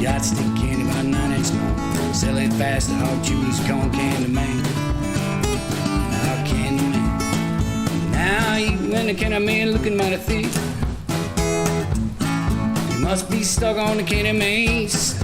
Yardstick candy about 9 inch long. Selling fast to hog chews, corn candy man. Now candy man. Now you and the candy man looking mighty thick. You must be stuck on the candy maze.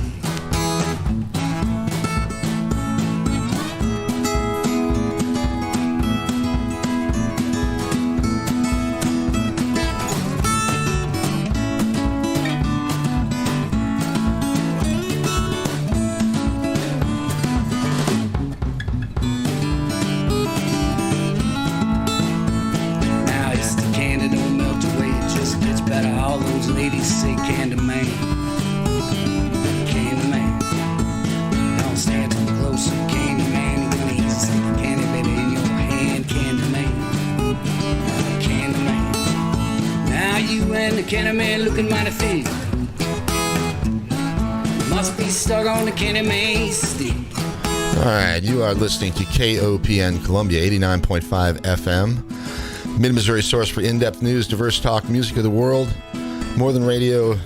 Candy man looking mighty thick. Must be stuck on the candy man stick. All right, you are listening to KOPN Columbia 89.5 FM, Mid-Missouri source for in-depth news, diverse talk, music of the world, more than radio,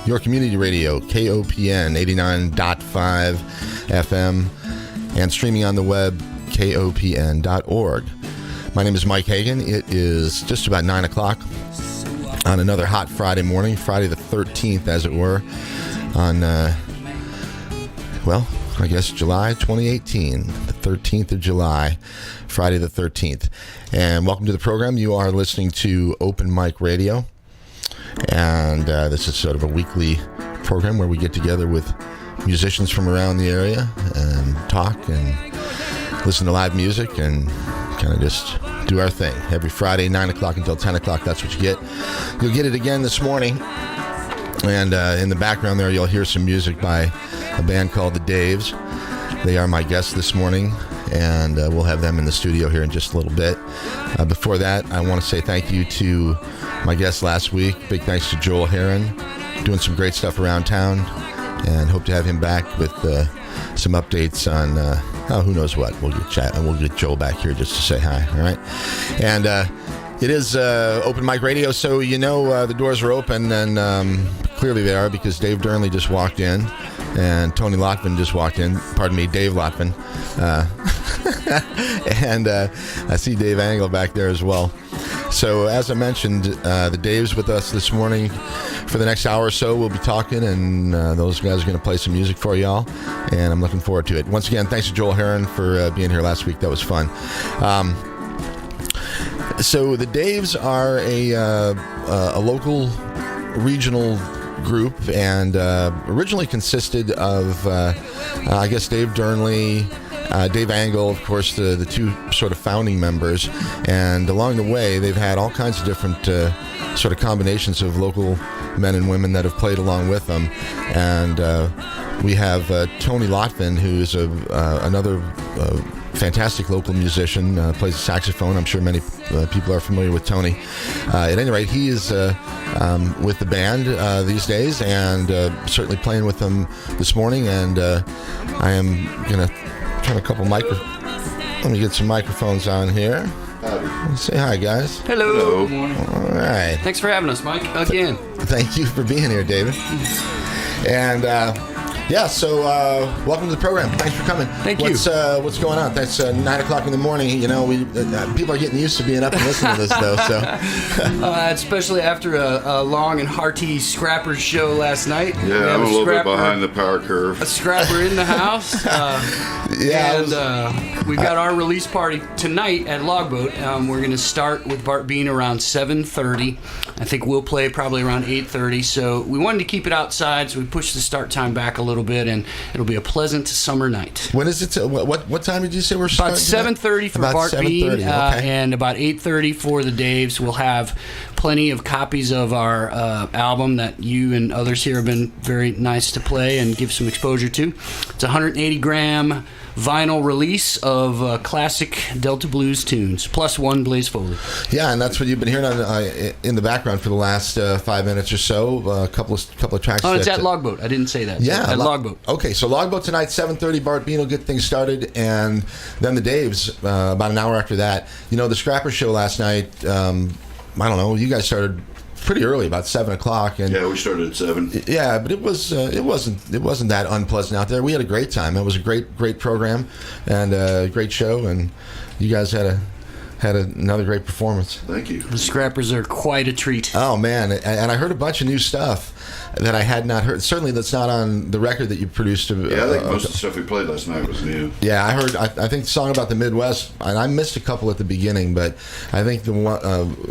your community radio, KOPN 89.5 FM, and streaming on the web, kopn.org. My name is Mike Hagan. It is just about 9 o'clock on another hot Friday morning, Friday the 13th, as it were, on, I guess July 2018, the 13th of July, Friday the 13th. And welcome to the program. You are listening to Open Mic Radio, and this is sort of a weekly program where we get together with musicians from around the area and talk and listen to live music and kind of just do our thing. Every Friday, 9 o'clock until 10 o'clock, that's what you get. You'll get it again this morning. And in the background there, you'll hear some music by a band called the Daves. They are my guests this morning, and we'll have them in the studio here in just a little bit. Before that, I want to say thank you to my guest last week. Big thanks to Joel Heron, doing some great stuff around town, and hope to have him back with some updates on who knows what. We'll get chat, and we'll get Joel back here just to say hi. All right, and it is Open Mic Radio, so you know the doors are open, and clearly they are because Dave Dearnley just walked in, and Tony Lotvin just walked in. Pardon me, Dave Lotvin, and I see Dave Angle back there as well. So as I mentioned, the Dave's with us this morning. For the next hour or so, we'll be talking, and those guys are going to play some music for y'all, and I'm looking forward to it. Once again, thanks to Joel Heron for being here last week. That was fun. So the Daves are a local regional group, and originally consisted of, I guess, Dave Dearnley, Dave Angle, of course, the two sort of founding members, and along the way, they've had all kinds of different sort of combinations of local men and women that have played along with them, and we have Tony Lotvin, who is another fantastic local musician, plays the saxophone. I'm sure many people are familiar with Tony. At any rate, he is with the band these days, and certainly playing with them this morning, and I am going to turn a couple let me get some microphones on here. Say hi, guys. Hello. All right. Thanks for having us, Mike, again. Thank you for being here, David. And so welcome to the program. Thanks for coming. Thank you. What's going on? That's 9 o'clock in the morning. You know, we people are getting used to being up and listening to this, though. So, especially after a long and hearty Scrappers show last night. Yeah, I'm a little bit behind the power curve. A Scrapper in the house. We've got our release party tonight at Logboat. We're going to start with Bart Bean around 7:30. I think we'll play probably around 8:30. So we wanted to keep it outside, so we pushed the start time back a little bit, and it'll be a pleasant summer night. When is it? What time did you say we're starting? About 7:30 for Bart Bean, okay. And about 8:30 for the Daves. We'll have plenty of copies of our album that you and others here have been very nice to play and give some exposure to. It's a 180-gram vinyl release of classic Delta Blues tunes, plus one Blaze Foley. Yeah, and that's what you've been hearing in the background for the last 5 minutes or so. A couple of tracks. Oh, it's at Logboat. I didn't say that. Yeah, at Logboat. Okay, so Logboat tonight, 7:30. Bart Bean will get things started, and then the Daves about an hour after that. You know, the Scrapper show last night. I don't know. You guys started pretty early, about 7 o'clock. And yeah, we started at 7. Yeah, but it wasn't that unpleasant out there. We had a great time. It was a great program and a great show, and you guys had another great performance. Thank you. The Scrappers are quite a treat. Oh man, and I heard a bunch of new stuff that I had not heard. Certainly, that's not on the record that you produced. Yeah, I think most of the stuff we played last night was new. Yeah, I heard. I think the song about the Midwest, and I missed a couple at the beginning, but I think the one,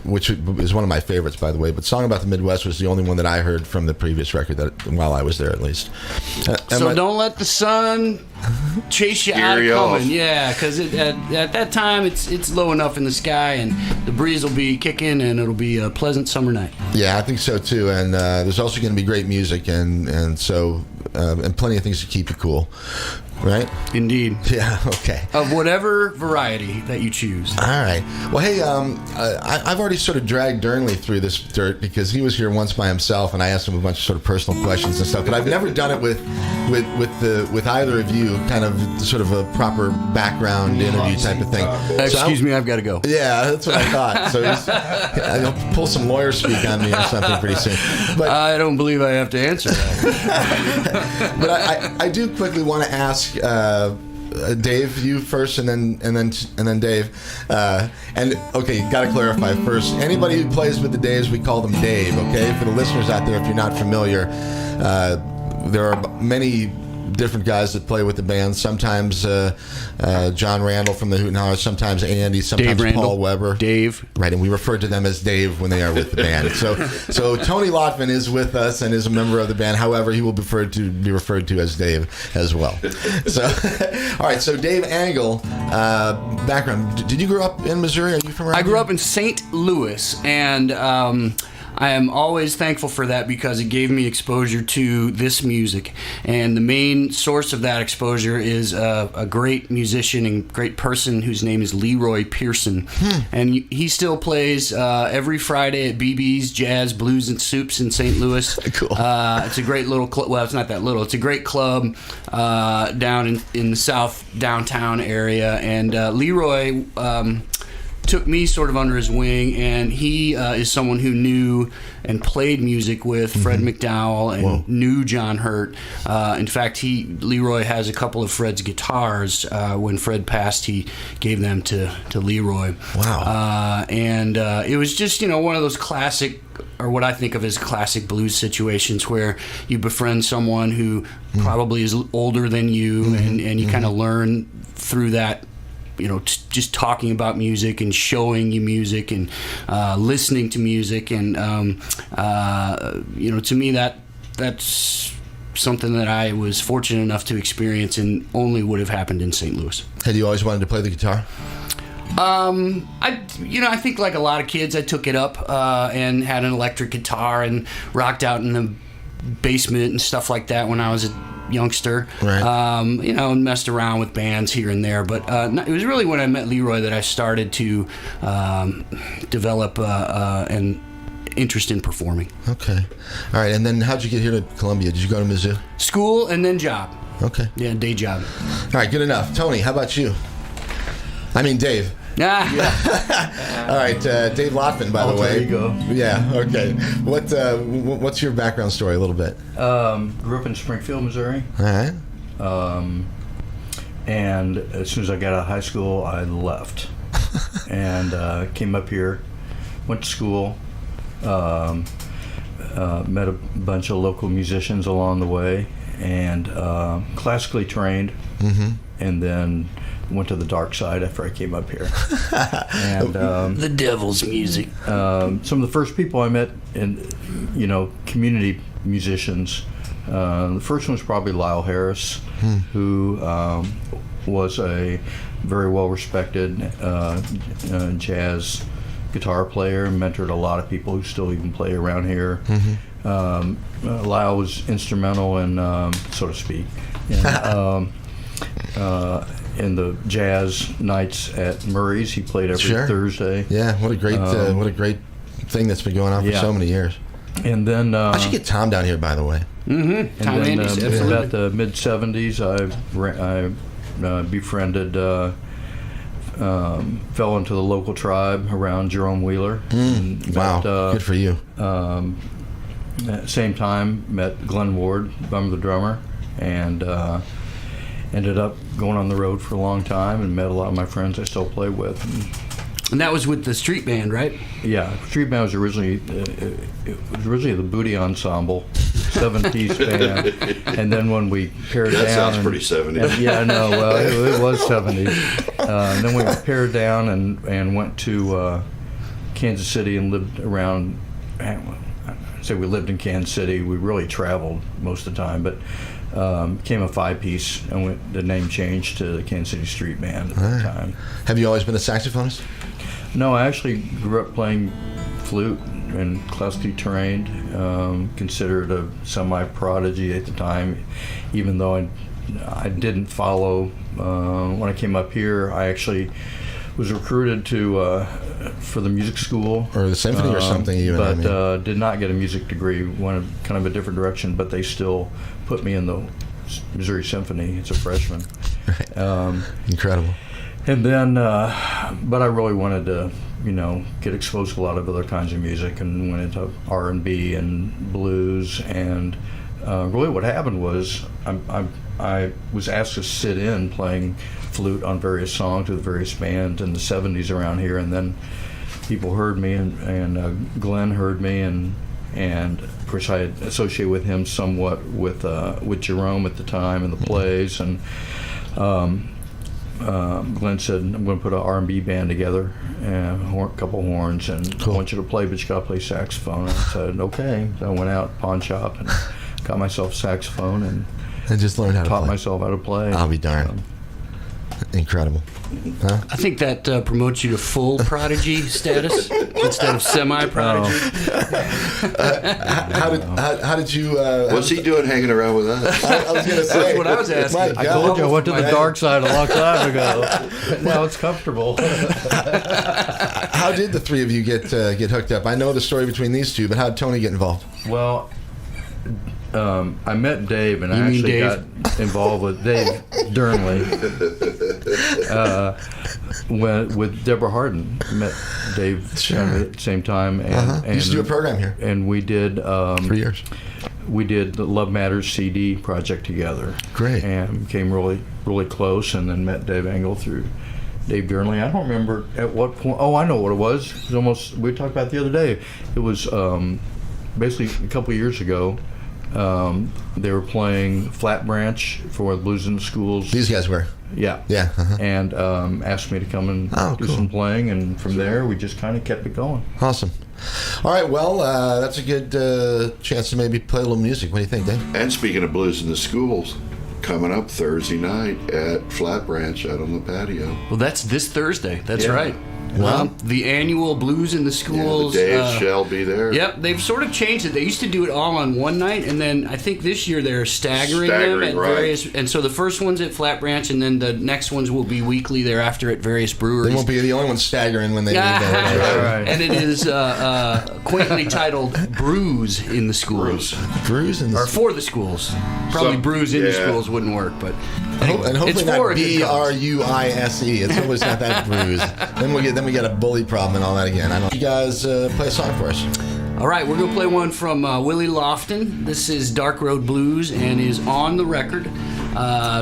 which is one of my favorites, by the way. But "Song About the Midwest" was the only one that I heard from the previous record while I was there, at least. So don't let the sun chase you out of coming. Yeah, because at that time it's low enough in the sky, and the breeze will be kicking, and it'll be a pleasant summer night. Yeah, I think so too. And there's also going to be great music, and so and plenty of things to keep you cool. Right? Indeed. Yeah, okay. Of whatever variety that you choose. All right. Well, hey, I've already sort of dragged Dearnley through this dirt because he was here once by himself, and I asked him a bunch of sort of personal questions and stuff. But I've never done it with either of you, kind of sort of a proper background interview type of thing. Excuse me, I've got to go. Yeah, that's what I thought. So I'll pull some lawyer speak on me or something pretty soon. But I don't believe I have to answer that. But I do quickly want to ask Dave, you first, and then Dave. And okay, got to clarify first. Anybody who plays with the Daves, we call them Dave. Okay, for the listeners out there, if you're not familiar, there are many different guys that play with the band. Sometimes John Randall from the Hoot and Holler, sometimes Andy, sometimes Paul Weber. Dave. Right, and we refer to them as Dave when they are with the band. So Tony Lotvin is with us and is a member of the band. However, he will be referred to as Dave as well. So, all right, so Dave Angle, background. Did you grow up in Missouri? Are you from around I grew here? up in St. Louis, and I am always thankful for that because it gave me exposure to this music. And the main source of that exposure is a great musician and great person whose name is Leroy Pearson. And he still plays every Friday at BB's Jazz, Blues, and Soups in St. Louis. Cool. It's a great little club. Well, it's not that little. It's a great club down in the south downtown area. And Leroy took me sort of under his wing, and he is someone who knew and played music with Fred McDowell and knew John Hurt. In fact, Leroy has a couple of Fred's guitars. When Fred passed, he gave them to Leroy. Wow. And it was just, one of those classic, or what I think of as classic blues situations where you befriend someone who probably is older than you, and you kind of learn through that, just talking about music and showing you music and listening to music. And, to me, that's something that I was fortunate enough to experience and only would have happened in St. Louis. Had you always wanted to play the guitar? I think like a lot of kids, I took it up and had an electric guitar and rocked out in the basement and stuff like that when I was a youngster. Right. And messed around with bands here and there. But it was really when I met Leroy that I started to develop an interest in performing. Okay. All right. And then how'd you get here to Columbia? Did you go to Mizzou? School and then job. Okay. Yeah, day job. All right. Good enough. Tony, how about you? I mean, Dave. All right, Dave Lotvin, by the way. There you go. Yeah. Okay. What's your background story a little bit? Grew up in Springfield, Missouri. All right. And as soon as I got out of high school, I left and came up here, went to school, met a bunch of local musicians along the way, and classically trained, and then went to the dark side after I came up here. And the devil's music. Some of the first people I met in, community musicians. The first one was probably Lyle Harris, who was a very well-respected jazz guitar player, mentored a lot of people who still even play around here. Lyle was instrumental in, so to speak, in the jazz nights at Murray's. He played every Thursday. Yeah, what a great thing that's been going on for so many years. And then I should get Tom down here, by the way. And then about the mid-'70s, I befriended fell into the local tribe around Jerome Wheeler. Wow, good for you. At the same time, met Glenn Ward, the drummer, and ended up going on the road for a long time and met a lot of my friends I still play with. And that was with the street band, right? Yeah, street band was originally the Booty Ensemble, 7-piece band, and then when we pared down, that sounds pretty 70s. Yeah, no, well, it was 70s. Then we pared down and went to Kansas City and lived around. I say we lived in Kansas City. We really traveled most of the time, but became a 5-piece, and the name changed to the Kansas City Street Band at the time. Have you always been a saxophonist? No, I actually grew up playing flute and classically trained, considered a semi-prodigy at the time, even though I didn't follow. When I came up here, I actually was recruited for the music school. Or the symphony or something even. But did not get a music degree, went kind of a different direction, but they still put me in the Missouri Symphony as a freshman. Incredible. And then, but I really wanted to, get exposed to a lot of other kinds of music, and went into R&B and blues. And really, what happened was I was asked to sit in playing flute on various songs with various bands in the 70s around here, and then people heard me, and Glenn heard me, and of course I had associated with him somewhat with Jerome at the time and the plays, and Glenn said, I'm going to put an R&B band together, and a couple horns, and I want you to play, but you got to play saxophone. And I said, okay. So I went out pawn shop and got myself a saxophone and just learned how to play. Taught myself how to play. I'll be darned. Incredible. Huh? I think that promotes you to full prodigy status instead of semi-prodigy. How did you? What's he doing hanging around with us? I was going to say. That's what I was asking. I told you I went to the dark side a long time ago. Now it's comfortable. How did the three of you get hooked up? I know the story between these two, but how did Tony get involved? Well, I met Dave, and I actually got involved with Dave Dearnley with Deborah Harden. Met Dave at the same time, and used to do a program here, and we did 3 years. We did the Love Matters CD project together. Great, and became really, really close, and then met Dave Engel through Dave Dearnley. I don't remember at what point. Oh, I know what it was. It was almost, we talked about it the other day. It was basically a couple of years ago. They were playing Flat Branch for the Blues in the Schools. These guys were? Yeah. Yeah. And asked me to come and do some playing, and from there we just kind of kept it going. Awesome. All right, well, that's a good chance to maybe play a little music. What do you think, Dave? And speaking of Blues in the Schools, coming up Thursday night at Flat Branch out on the patio. Well, that's this Thursday. That's right. Well, the annual Blues in the Schools. Yeah, the Daves shall be there. Yep, they've sort of changed it. They used to do it all on one night, and then I think this year they're staggering them at various. And so the first one's at Flat Branch, and then the next ones will be weekly thereafter at various breweries. They won't be the only ones staggering when they leave that. Right. And it is quaintly titled Brews in the Schools. Brews in the Or for the schools. Probably Brews in the Schools wouldn't work, but anyway, and hopefully it's not for a good cause. BRUISE. It's always not that Brews. Then we get a bully problem and all that again. I don't. You guys play a song for us. All right, we're going to play one from Willie Lofton. This is Dark Road Blues and is on the record.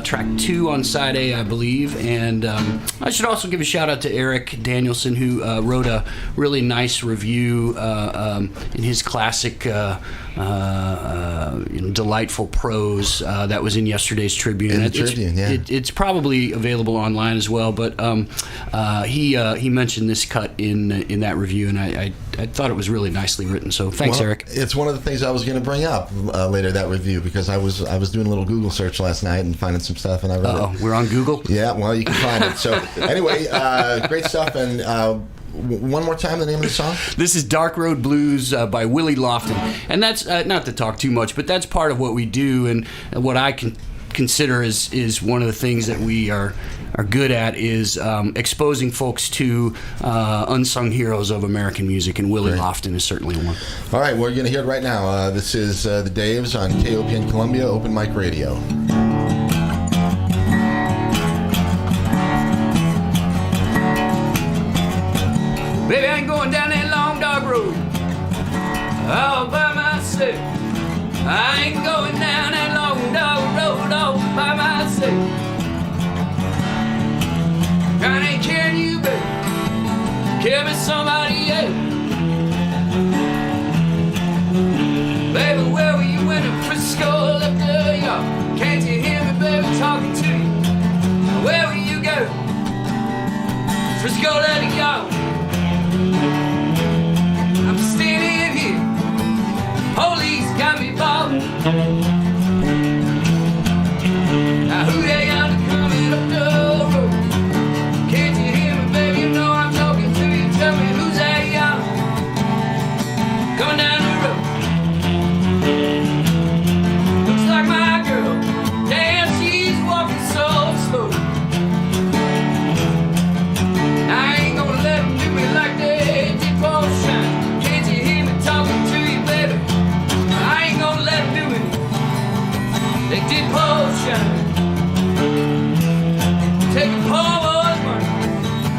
Track 2 on side A, I believe. And I should also give a shout out to Eric Danielson, who wrote a really nice review in his classic delightful prose that was in yesterday's Tribune. In the Tribune, yeah. It's probably available online as well, but he mentioned this cut in that review, and I thought it was really nicely written. So thanks, Eric. It's one of the things I was going to bring up later, that review, because I was doing a little Google search last night and finding some stuff, and I read it. We're on Google? Yeah, well, you can find it. So anyway, great stuff. And one more time, the name of the song? This is Dark Road Blues by Willie Lofton. And that's, not to talk too much, but that's part of what we do, and what I can consider is one of the things that we are good at is exposing folks to unsung heroes of American music, and Willie Lofton is certainly one. All right, we're going to hear it right now. This is the Daves on KOPN Columbia Open Mic Radio. Baby, I ain't going down that long dog road all by myself. I ain't going down that long dog road all by myself. I ain't carrying you, baby. Carry somebody else. Baby, where were you when the Frisco left the yard? Can't you hear me, baby, talking to you? Where will you go? Frisco let it go. I'm standing here. Police got me bothered. Now who they are coming up the road? Can't you hear me, baby? You know I'm talking to you. Tell me who's that young coming down the road? Looks like my girl. Damn, she's walking so slow. I ain't gonna let them do me like they did Paul Shine. Can't you hear me talking to you, baby? I ain't gonna let them do me. They did Paul Shine. Take a poor boy's money.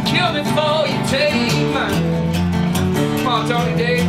Kill me before you take mine. Come on, Tony Dave.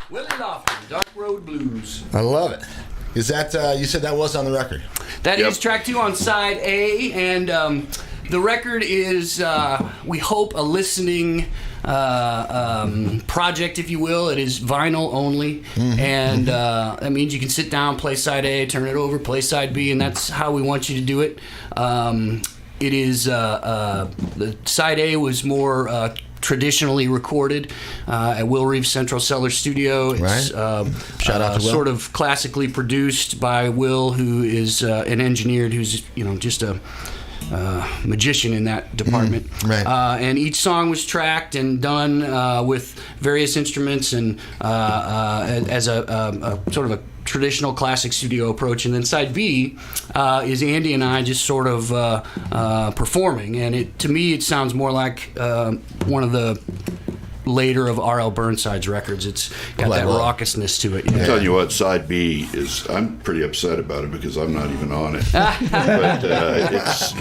Willie Lotvin, Dark Road Blues. I love it. Is that, you said that was on the record? That is track 2 on side A, and the record is, we hope, a listening project, if you will. It is vinyl only, and that means you can sit down, play side A, turn it over, play side B, and that's how we want you to do it. It is, the side A was more traditionally recorded at Will Reeves Central Cellar Studio. It's Shout out to Will. Sort of classically produced by Will, who is an engineer who's just a magician in that department. And each song was tracked and done with various instruments and as a sort of a traditional classic studio approach. And then side B is Andy and I just sort of performing, and to me it sounds more like one of the later of R.L. Burnside's records. It's got that raucousness to it. I'm telling you what, side B is, I'm pretty upset about it because I'm not even on it. But it's,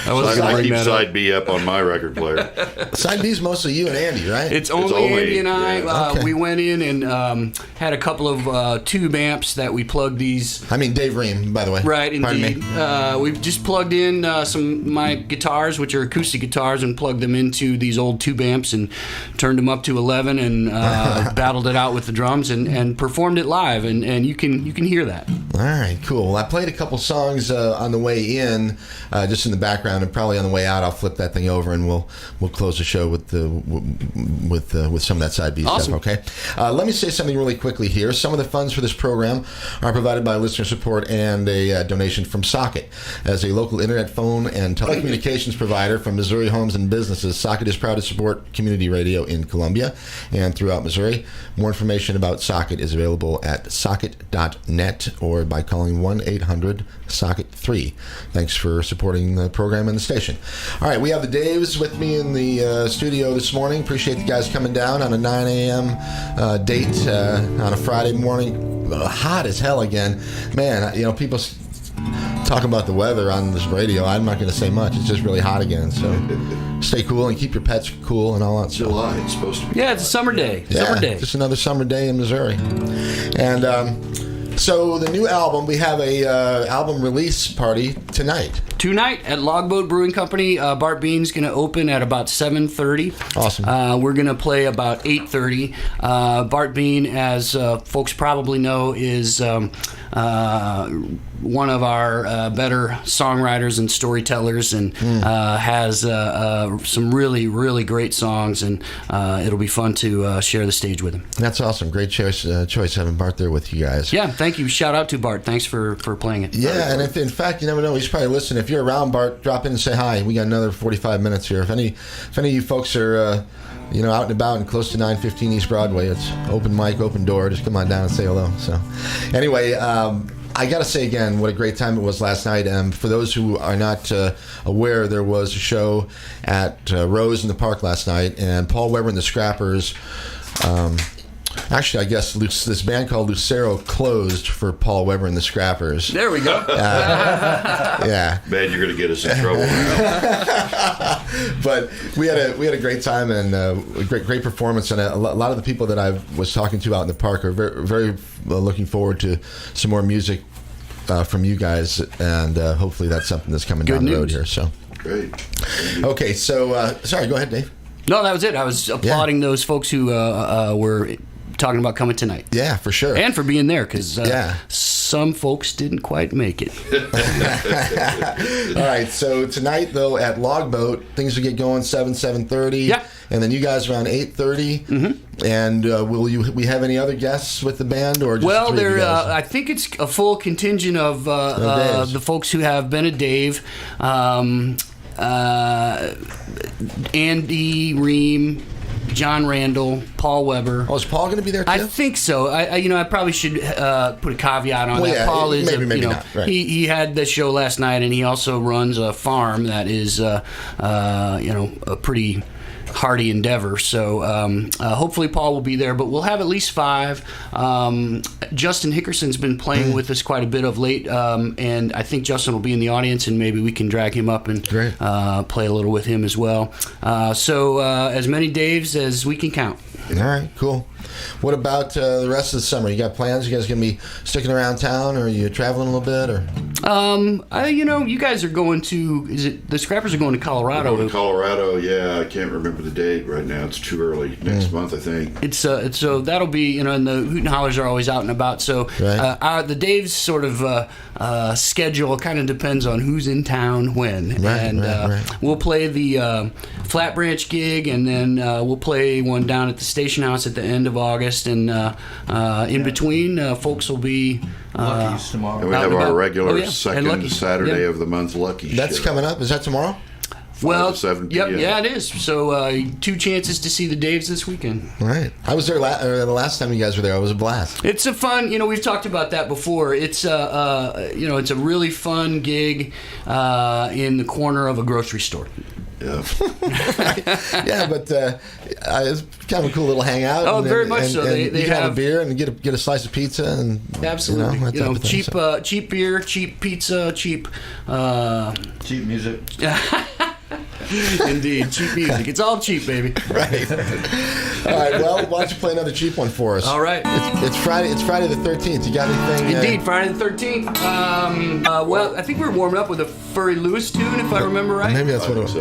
I keep side B up on my record player. Side B is mostly you and Andy, right? It's only Andy and I. Yeah. We went in and had a couple of tube amps that we plugged these. I mean Dave Ream, by the way. Right, indeed. Pardon me. We've just plugged in some of my guitars, which are acoustic guitars, and plugged them into these old tube amps and turned them up to 11 and battled it out with the drums and performed it live, and you can hear that. All right, cool. Well, I played a couple songs on the way in, just in the background, and probably on the way out I'll flip that thing over and we'll close the show with some of that side B stuff. Okay. Let me say something really quickly here. Some of the funds for this program are provided by listener support and a donation from Socket. As a local internet phone and telecommunications provider from Missouri homes and businesses, Socket is proud to support community community radio in Columbia and throughout Missouri. More information about Socket is available at socket.net or by calling 1-800-SOCKET-3. Thanks for supporting the program and the station. All right, we have the Daves with me in the studio this morning. Appreciate you guys coming down on a 9 a.m. Date on a Friday morning. Hot as hell again. Man, people talking about the weather on this radio. I'm not going to say much. It's just really hot again. So stay cool and keep your pets cool and all that stuff. July, it's supposed to be. Yeah, it's a summer day. Yeah, summer day. Just another summer day in Missouri. And so the new album, we have a album release party tonight. Tonight at Logboat Brewing Company, Bart Bean's going to open at about 7:30. Awesome. We're going to play about 8:30. Bart Bean, as folks probably know, is one of our better songwriters and storytellers, and has some really, really great songs, and it'll be fun to share the stage with him. That's awesome. Great choice having Bart there with you guys. Yeah, thank you. Shout out to Bart. Thanks for playing it. Yeah, and if in fact, you never know, he's probably listening. If you're around, Bart, drop in and say hi. We got another 45 minutes here. If any of you folks are out and about and close to 915 East Broadway, it's open mic, open door. Just come on down and say hello. So anyway, I got to say again, what a great time it was last night. For those who are not aware, there was a show at Rose in the Park last night, and Paul Weber and the Scrappers. Actually, I guess this band called Lucero closed for Paul Weber and the Scrappers. There we go. Yeah. Man, you're going to get us in trouble now. But we had a great time and a great performance, and a lot of the people that I was talking to out in the park are very, very looking forward to some more music from you guys, and hopefully that's something that's coming down the road here. So great. Okay, so sorry, go ahead, Dave. No, that was it. I was applauding those folks who were talking about coming tonight. Yeah, for sure. And for being there, because some folks didn't quite make it. All right, so tonight, though, at Logboat, things will get going 7:30. Yeah. And then you guys around 8:30. Mm-hmm. And will we have any other guests with the band? Or just three of you guys? I think it's a full contingent of the folks who have been a Dave. Andy Ream, John Randall, Paul Weber. Oh, is Paul going to be there too? I think so. I probably should put a caveat on that. Yeah, Paul is maybe not. Right. He had the show last night, and he also runs a farm that is a pretty hardy endeavor. So hopefully Paul will be there, but we'll have at least 5. Justin Hickerson's been playing with us quite a bit of late, and I think Justin will be in the audience, and maybe we can drag him up and play a little with him as well. So as many Daves as we can count. All right, cool. What about the rest of the summer? You got plans? You guys going to be sticking around town, or are you traveling a little bit? Or you guys are going to. Is it the Scrappers are going to Colorado? We're going to Colorado. Yeah, I can't remember the date right now. It's too early. Next month, I think. It's so that'll be and the Hoot and Hollers are always out and about. So the Dave's sort of schedule kind of depends on who's in town when, we'll play the Flat Branch gig, and then we'll play one down at the Station House at the end of August, and in between, folks will be Lucky's tomorrow. And we have our regular second Saturday of the month Lucky. That's coming up. Is that tomorrow? 5 to 7 p.m. Yep, it is. So 2 chances to see the Daves this weekend. All right. I was there the last time you guys were there. It was a blast. It's a fun, we've talked about that before. It's it's a really fun gig in the corner of a grocery store. Yeah. Yeah, but it's kind of a cool little hangout. Oh, very much so. They you can have a beer and get a slice of pizza and absolutely. Cheap beer, cheap pizza, cheap music. Indeed, cheap music. It's all cheap, baby. Right. All right. Well, why don't you play another cheap one for us? All right. It's Friday. It's Friday the 13th. You got anything? Indeed, Friday the 13th. Well, I think we were warming up with a Furry Lewis tune, if I remember right. Maybe that's what it was.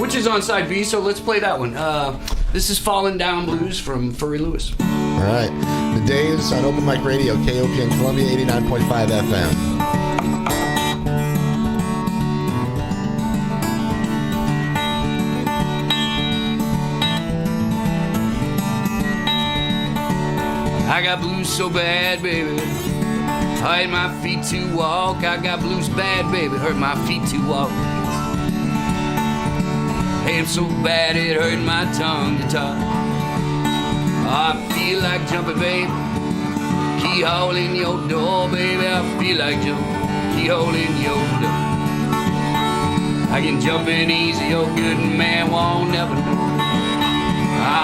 Which is on side B. So let's play that one. This is "Falling Down Blues" from Furry Lewis. All right. The Daves on Open Mic Radio, KOPN Columbia, 89.5 FM. I got blues so bad, baby, hurt my feet to walk. I got blues bad, baby, hurt my feet to walk. hate him so bad it hurt my tongue to talk. I feel like jumping, baby. Keyhole in your door, baby. I feel like jumping. Keyhole in your door. I can jump in easy, your good man won't never know.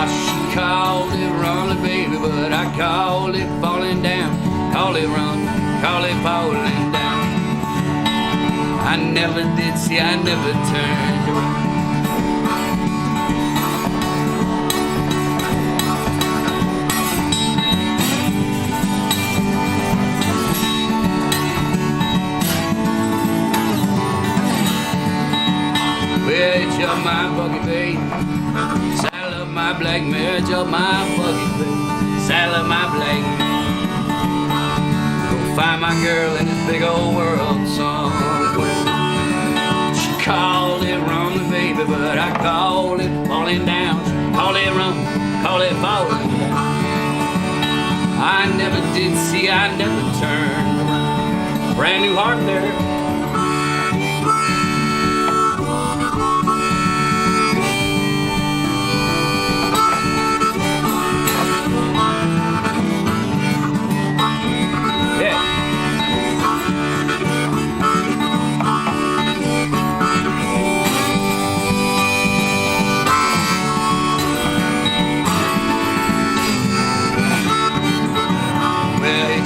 She called it running, baby, but I called it falling down. Call it run, call it falling down. I never did see, I never turned around. Well, it's up my bucket, baby. Saddle up my black mare, it's up my bucket, baby. Saddle up my black mare. Go find my girl in this big old world somewhere. She called it running, baby, but I called it falling down. Call it run, call it falling down. I never did see, I never turned around. Brand new heart there.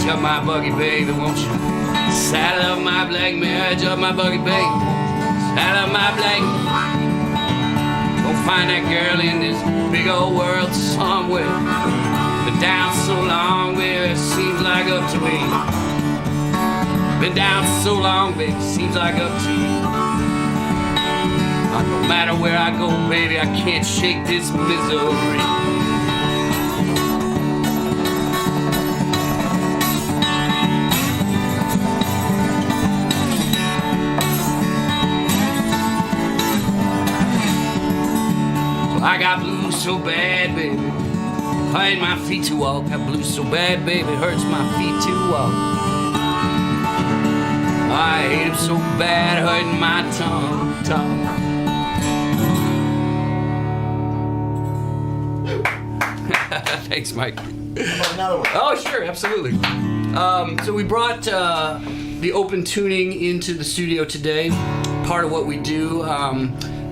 Up my buggy, baby, won't you? Saddle up my black mare, up my buggy, baby. Saddle up my black mare. Go find that girl in this big old world somewhere. Been down so long, baby, it seems like up to me. Been down so long, baby, seems like up to you. No matter where I go, baby, I can't shake this misery. I got blues so bad, baby, hurting my feet to walk. Got blues so bad, baby, hurts my feet to walk. I hate him so bad, hurting my tongue to talk. Thanks, Mike. Another one. Oh, sure, absolutely. So we brought the open tuning into the studio today. Part of what we do,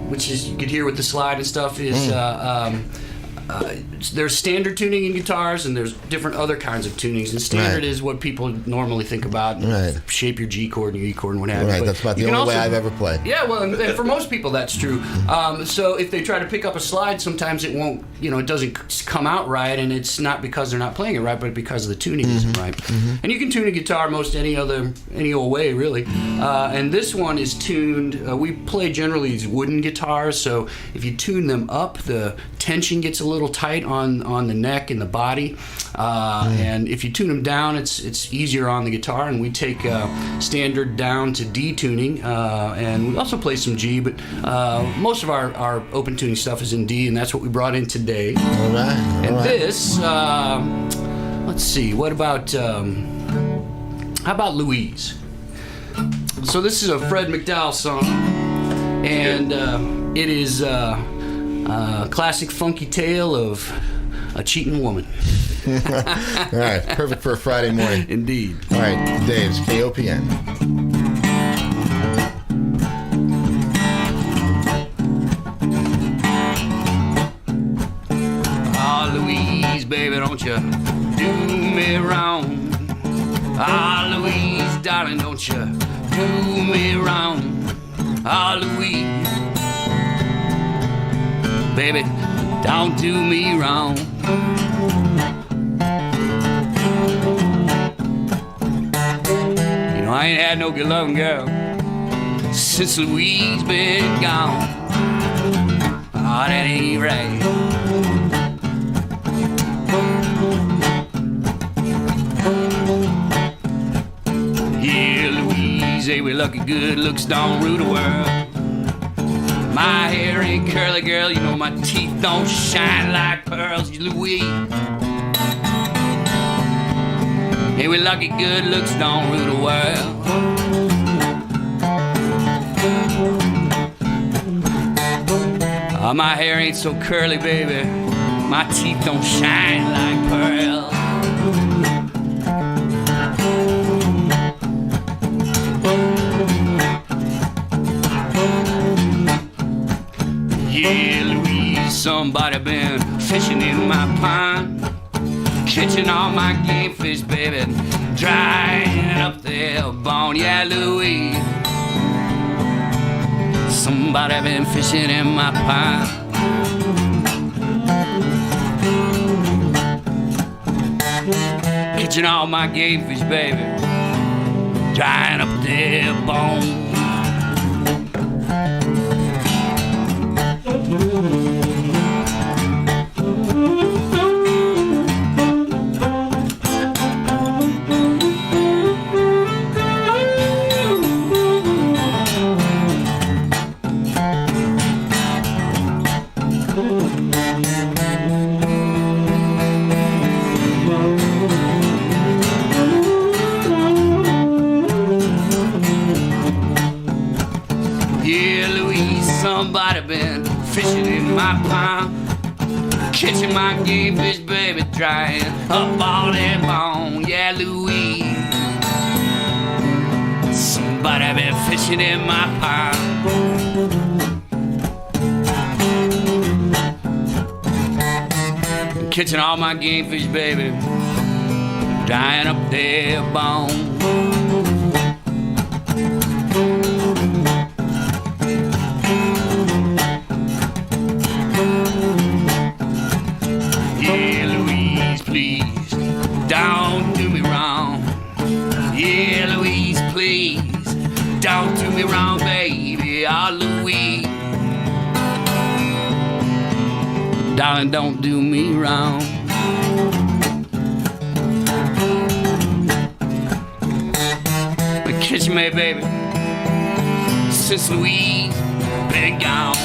which is you could hear with the slide and stuff, is there's standard tuning in guitars and there's different other kinds of tunings. And standard is what people normally think about. Right. Shape your G chord and your E chord and what have you. Right, that's about the only way I've ever played. Yeah, well, and for most people that's true. So if they try to pick up a slide, sometimes it won't, it doesn't come out right, and it's not because they're not playing it right, but because the tuning isn't right. And you can tune a guitar most any old way, really. And this one is tuned. We play generally these wooden guitars, so if you tune them up, the tension gets a little tight on the neck and the body. And if you tune them down, it's easier on the guitar. And we take standard down to D tuning, and we also play some G, but most of our open tuning stuff is in D, and that's what we brought in today. All right. And this, let's see, what about, how about Louise? So this is a Fred McDowell song, and it is a classic funky tale of a cheating woman. All right, perfect for a Friday morning. Indeed. All right, Dave's KOPN. Baby, don't you do me wrong. Ah, Louise, darling, don't you do me wrong. Ah, Louise, baby, don't do me wrong. I ain't had no good loving girl since Louise been gone. Ah, that ain't right. Say we lucky good looks don't rule the world. My hair ain't curly, girl, my teeth don't shine like pearls. Louise, hey, we lucky good looks don't rule the world. My hair ain't so curly, baby. My teeth don't shine like pearls. Yeah, Louise, somebody been fishing in my pond, catching all my game fish, baby, drying up their bone. Yeah, Louise, somebody been fishing in my pond, catching all my game fish, baby, drying up their bone. Somebody been fishing in my pond, catching my game fish, baby, drying up all their bone. Yeah, Louise, somebody been fishing in my pond, catching all my game fish, baby, drying up their bone. Don't do me wrong. Yeah, Louise, please. Don't do me wrong, baby. Oh, Louise. Darling, don't do me wrong. But kiss me, baby, since Louise been gone.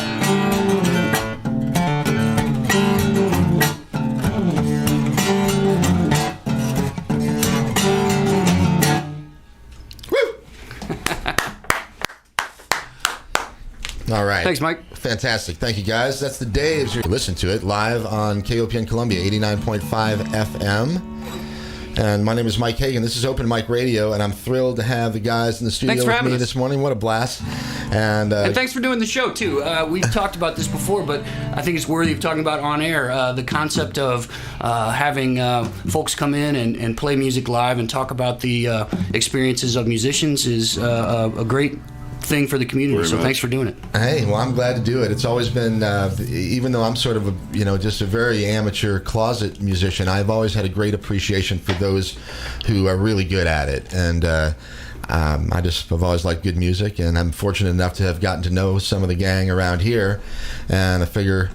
All right. Thanks, Mike. Fantastic. Thank you, guys. That's the Daves. You listen to it live on KOPN Columbia, 89.5 FM. And my name is Mike Hagan. This is Open Mic Radio, and I'm thrilled to have the guys in the studio with me this morning. What a blast. And thanks for doing the show, too. We've talked about this before, but I think it's worthy of talking about on air. The concept of having folks come in and play music live and talk about the experiences of musicians is a great thing for the community. So thanks for doing it. Hey, well, I'm glad to do it. It's always been, even though I'm sort of just a very amateur closet musician, I've always had a great appreciation for those who are really good at it. And I've always liked good music, and I'm fortunate enough to have gotten to know some of the gang around here, and I figure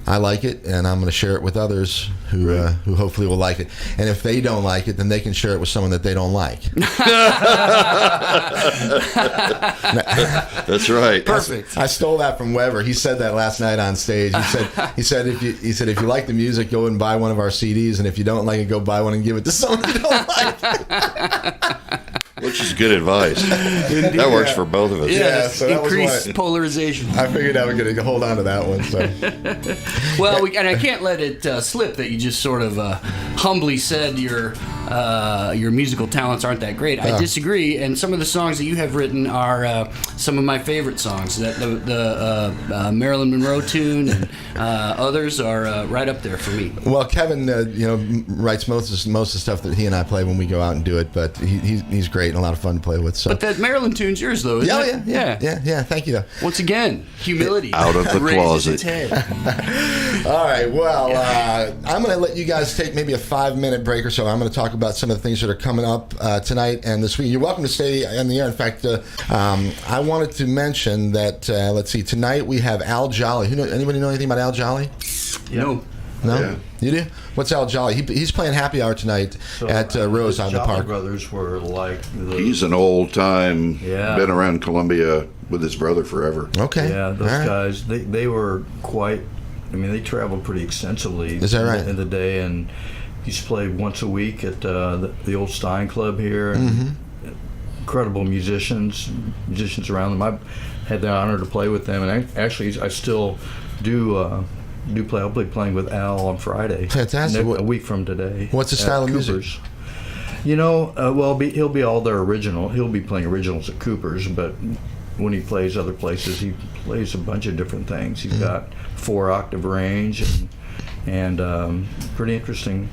I like it, and I'm going to share it with others who hopefully will like it. And if they don't like it, then they can share it with someone that they don't like. That's right. Perfect. I stole that from Weber. He said that last night on stage. He said if you like the music, go and buy one of our CDs, and if you don't like it, go buy one and give it to someone you don't like. Which is good advice. That works for both of us. Yeah, so increased polarization. I figured I was going to hold on to that one. So. Well, and I can't let it slip that you just sort of humbly said your musical talents aren't that great. I disagree, and some of the songs that you have written are some of my favorite songs. That the Marilyn Monroe tune and others are right up there for me. Well, Kevin, writes most of the stuff that he and I play when we go out and do it, but he's great and a lot of fun to play with. So. But that Marilyn tune's yours, though, isn't it? Yeah. Thank you, though. Once again, humility. Out of the closet. All right, well, I'm going to let you guys take maybe a 5-minute break or so. I'm going to talk about some of the things that are coming up tonight and this week. You're welcome to stay on the air. In fact, I wanted to mention that, let's see, tonight we have Al Jolly. Anybody know anything about Al Jolly? No? Yeah. You do? What's Al Jolly? He's playing happy hour tonight at Rose on the Park. The Brothers were like... He's an old-time, been around Columbia with his brother forever. Okay. Yeah, those guys, they were quite... I mean, they traveled pretty extensively. Is that right? In the day, and he's played once a week at the old Stein Club here. And incredible musicians around them. I had the honor to play with them, and I still play. I'll be playing with Al on Friday. Fantastic. A week from today. What's the style of Cooper's music? He'll be all their original. He'll be playing originals at Cooper's, but when he plays other places, he plays a bunch of different things. He's got 4-octave range and pretty interesting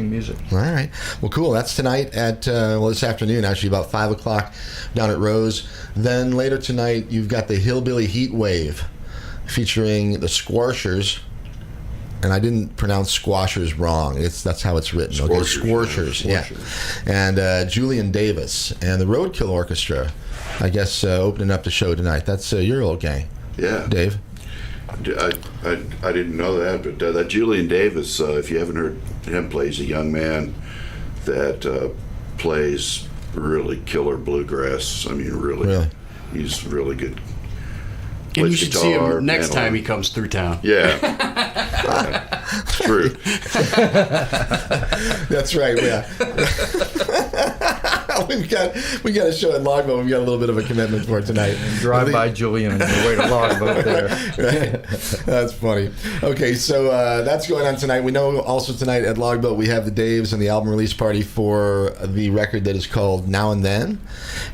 music. All right. Well, cool. That's tonight at this afternoon, actually about 5 o'clock down at Rose. Then later tonight, you've got the Hillbilly Heat Wave featuring the Squarshers. And I didn't pronounce Squashers wrong. That's how it's written. Squarshers, okay, Squarshers, yeah. And Julian Davis and the Roadkill Orchestra, I guess, opening up the show tonight. That's your old gang. Yeah. Dave? I didn't know that, but that Julian Davis, if you haven't heard him play, he's a young man that plays really killer bluegrass. I mean, really. He's really good. And you should see him next time he comes through town. Yeah. True. That's right, yeah. we got a show at Logboat. We've got a little bit of a commitment for tonight. Drive by Julian and wait a Logboat there. Right. That's funny. Okay, so that's going on tonight. We know also tonight at Logboat we have the Daves and the album release party for the record that is called Now and Then.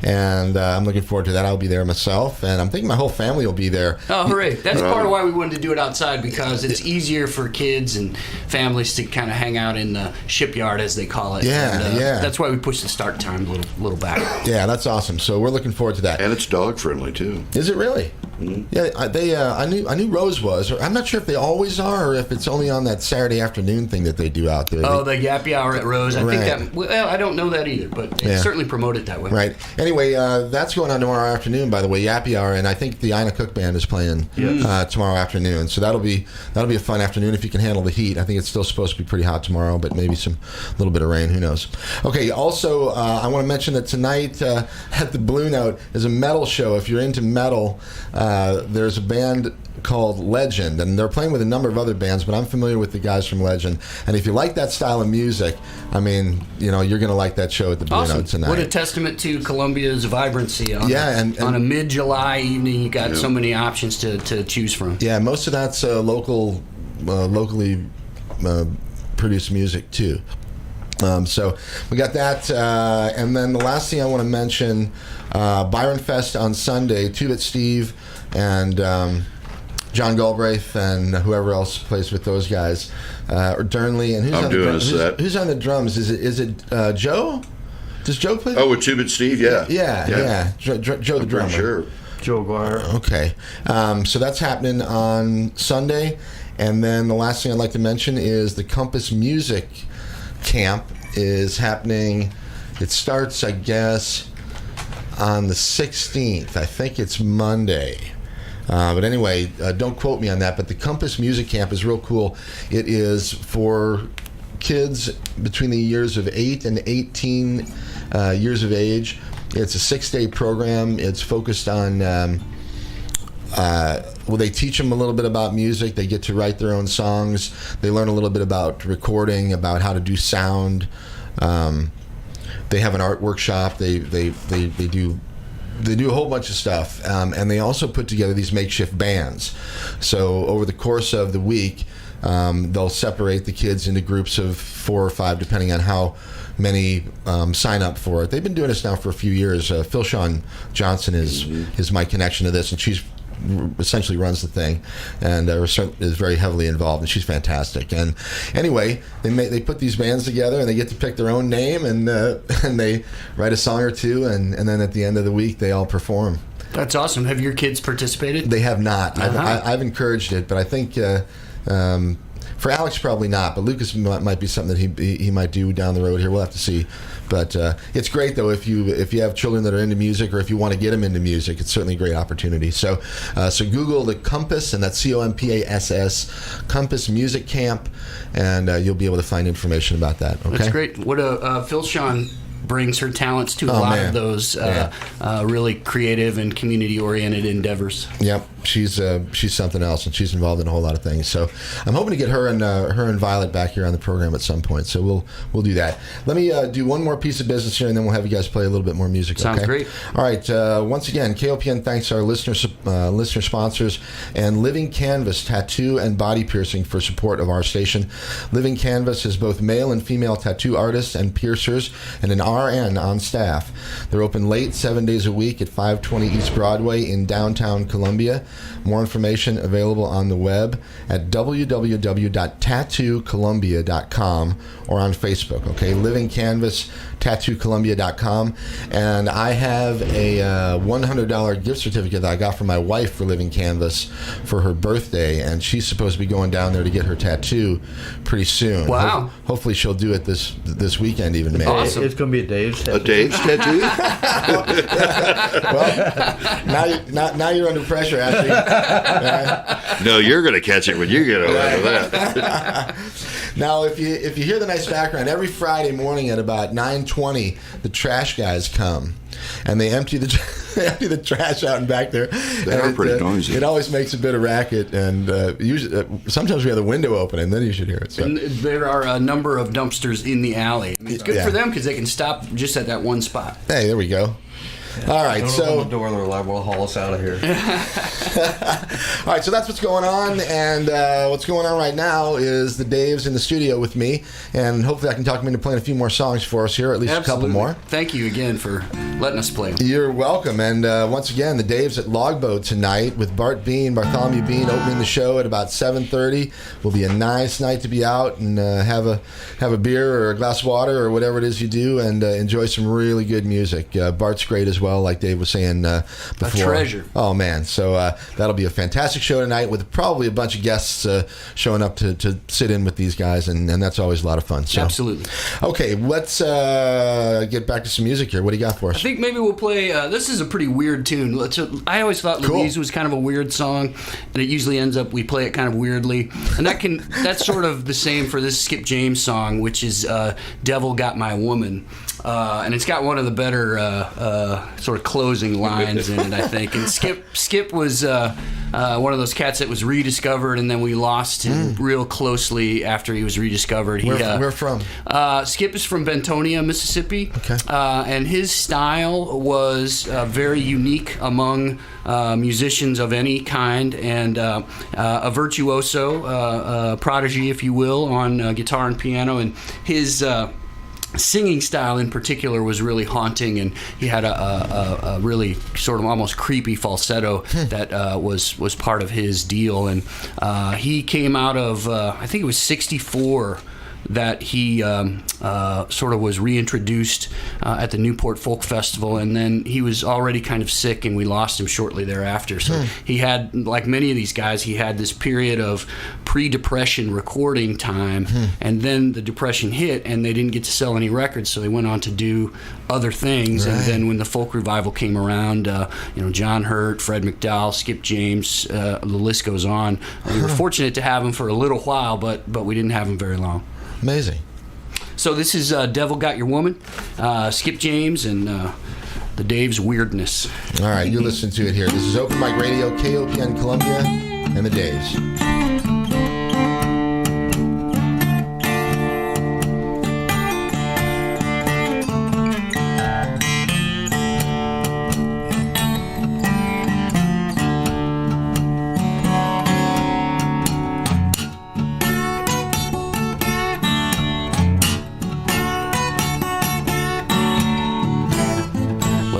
And I'm looking forward to that. I'll be there myself. And I'm thinking my whole family will be there. Oh, hooray. That's part of why we wanted to do it outside, because it's easier for kids and families to kind of hang out in the shipyard, as they call it. Yeah, and, yeah. That's why we pushed the start time a little back. Yeah, that's awesome. So we're looking forward to that. And it's dog friendly too. Is it really? Mm-hmm. Yeah, I knew Rose was. I'm not sure if they always are, or if it's only on that Saturday afternoon thing that they do out there. Oh, the Yappy Hour at Rose. I think that. Well, I don't know that either, but they certainly promote it that way. Right. Anyway, that's going on tomorrow afternoon. By the way, Yappy Hour, and I think the Ina Cook Band is playing tomorrow afternoon. So that'll be a fun afternoon if you can handle the heat. I think it's still supposed to be pretty hot tomorrow, but maybe some little bit of rain. Who knows? Okay. Also, I want to mention that tonight at the Blue Note is a metal show. If you're into metal, there's a band called Legend, and they're playing with a number of other bands, but I'm familiar with the guys from Legend. And if you like that style of music, I mean, you're going to like that show at the Blue Note tonight. What a testament to Columbia's vibrancy on, and on a mid-July evening. You got so many options to choose from. Yeah, most of that's locally produced music too. So we got that, and then the last thing I want to mention, Byron Fest on Sunday. Two-Bit Steve and John Galbraith and whoever else plays with those guys, or Dearnley, and who's on the drums? Is it Joe? Does Joe play? Oh, with Two-Bit Steve, yeah. Joe the drummer. Sure. Joe Guire. Okay, so that's happening on Sunday, and then the last thing I'd like to mention is the Compass Music Camp is happening. It starts, I guess, on the 16th. I think it's Monday. But anyway, don't quote me on that. But the Compass Music Camp is real cool. It is for kids between the years of 8 and 18 years of age. It's a 6-day program. It's focused on, they teach them a little bit about music. They get to write their own songs. They learn a little bit about recording, about how to do sound. They have an art workshop. They do a whole bunch of stuff, and they also put together these makeshift bands. So over the course of the week, they'll separate the kids into groups of 4 or 5, depending on how many sign up for it. They've been doing this now for a few years. Phil Sean Johnson is my connection to this, and she's essentially runs the thing, and is very heavily involved, and she's fantastic. And anyway, they put these bands together, and they get to pick their own name, and they write a song or two, and then at the end of the week they all perform. That's awesome. Have your kids participated? They have not. I've encouraged it, but I think for Alex probably not, but Lucas might be something that he might do down the road here. We'll have to see. But it's great, though, if you have children that are into music, or if you want to get them into music, it's certainly a great opportunity. So Google the Compass, and that's COMPASS, Compass Music Camp, and you'll be able to find information about that. Okay? That's great. What Phil Sean brings her talents to a lot of those really creative and community-oriented endeavors. Yep, she's something else, and she's involved in a whole lot of things. So I'm hoping to get her and Violet back here on the program at some point. So we'll do that. Let me do one more piece of business here, and then we'll have you guys play a little bit more music. Sounds great. All right. Once again, KOPN thanks our listener sponsors and Living Canvas Tattoo and Body Piercing for support of our station. Living Canvas is both male and female tattoo artists and piercers, and an RN on staff. They're open late, 7 days a week at 520 East Broadway in downtown Columbia. More information available on the web at www.tattoocolumbia.com or on Facebook. Okay, Living Canvas, tattoocolumbia.com. And I have a $100 gift certificate that I got from my wife for Living Canvas for her birthday, and she's supposed to be going down there to get her tattoo pretty soon. Wow. Hopefully she'll do it this weekend even, maybe. Awesome. It's going to be a Dave's tattoo. A Dave's tattoo? Well, now you're under pressure, Ashley. No, you're going to catch it when you get over that. Now, if you hear the nice background, every Friday morning at about 9:20, the trash guys come, and they empty the trash out and back there. They are pretty noisy. It always makes a bit of racket, and usually sometimes we have the window open, and then you should hear it. So. And there are a number of dumpsters in the alley. I mean, it's good for them because they can stop just at that one spot. Hey, there we go. All right, Don't open the door; they're liable to haul us out of here. All right, so that's what's going on, and what's going on right now is the Dave's in the studio with me, and hopefully I can talk him into playing a few more songs for us here, at least Absolutely. a couple more. Thank you again for letting us play. You're welcome, and once again, the Dave's at Logboat tonight with Bartholomew Bean opening the show at about 7:30. Will be a nice night to be out and have a beer or a glass of water or whatever it is you do, and enjoy some really good music. Bart's great as well, like Dave was saying before. A treasure. Oh, man. So that'll be a fantastic show tonight with probably a bunch of guests showing up to sit in with these guys, and that's always a lot of fun. So. Absolutely. Okay, let's get back to some music here. What do you got for us? I think maybe we'll play, this is a pretty weird tune. I always thought Louise was kind of a weird song, and it usually ends up, we play it kind of weirdly. And that's sort of the same for this Skip James song, which is Devil Got My Woman. And it's got one of the better sort of closing lines in it, I think. And Skip was one of those cats that was rediscovered, and then we lost him real closely after he was rediscovered. Where from? Skip is from Bentonia, Mississippi. Okay. And his style was very unique among musicians of any kind, and a virtuoso, prodigy, if you will, on guitar and piano. And his singing style in particular was really haunting, and he had a really sort of almost creepy falsetto that was part of his deal. And he came out of I think it was 1964 that he sort of was reintroduced at the Newport Folk Festival, and then he was already kind of sick, and we lost him shortly thereafter. So he had, like many of these guys, he had this period of pre-Depression recording time, and then the Depression hit, and they didn't get to sell any records, so they went on to do other things. And then when the folk revival came around, John Hurt, Fred McDowell, Skip James, the list goes on. We were fortunate to have him for a little while, but we didn't have him very long. Amazing. So this is Devil Got Your Woman, Skip James, and the Dave's Weirdness. All right, you're listening to it here. This is Open Mic Radio, KOPN Columbia, and the Daves.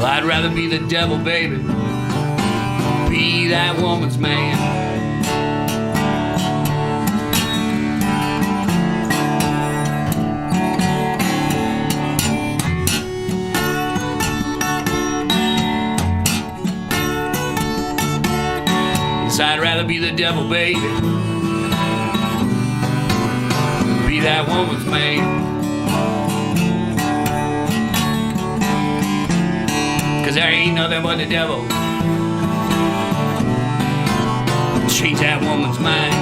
I'd rather be the devil, baby, be that woman's man. Yes, I'd rather be the devil, baby, be that woman's man. 'Cause there ain't nothing but the devil change that woman's mind.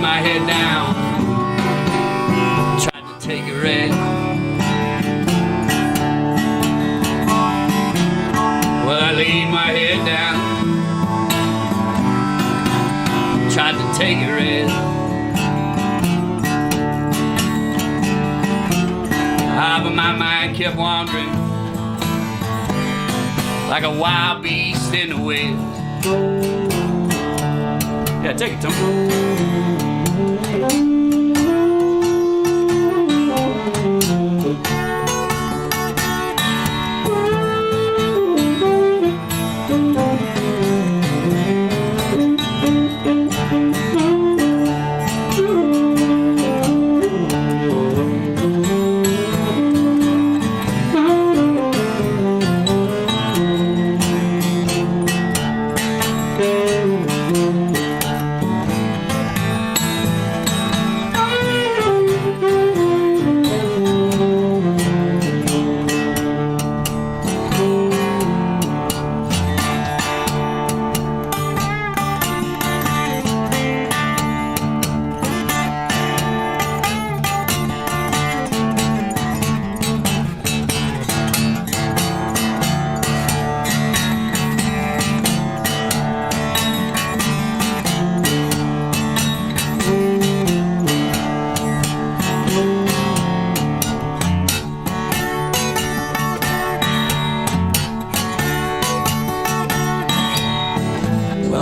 my head down, tried to take a rest. Well, I laid my head down, tried to take a rest. But my mind kept wandering like a wild beast in the west. Yeah, take it, Tom.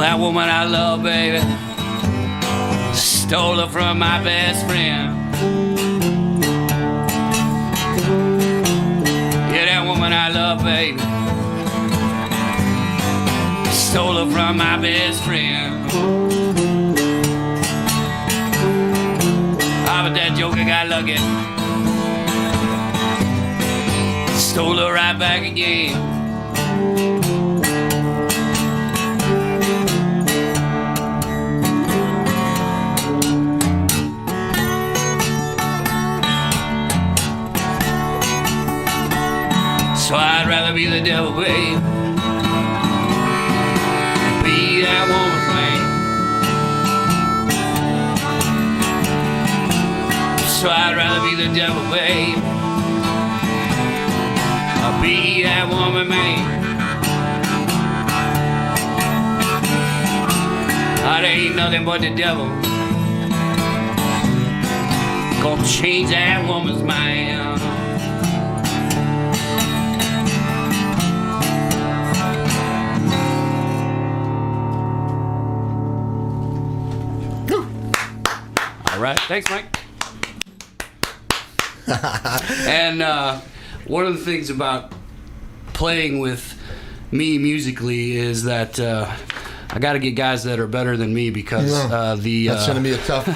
That woman I love, baby, stole her from my best friend. Yeah, that woman I love, baby, stole her from my best friend. Ah, but that joker got lucky, stole her right back again. So I'd rather be the devil, babe, be that woman's man. So I'd rather be the devil, babe, be that woman, man. There ain't nothing but the devil gonna change that woman's mind. All right, thanks, Mike. And one of the things about playing with me musically is that I got to get guys that are better than me because that's going to be a tough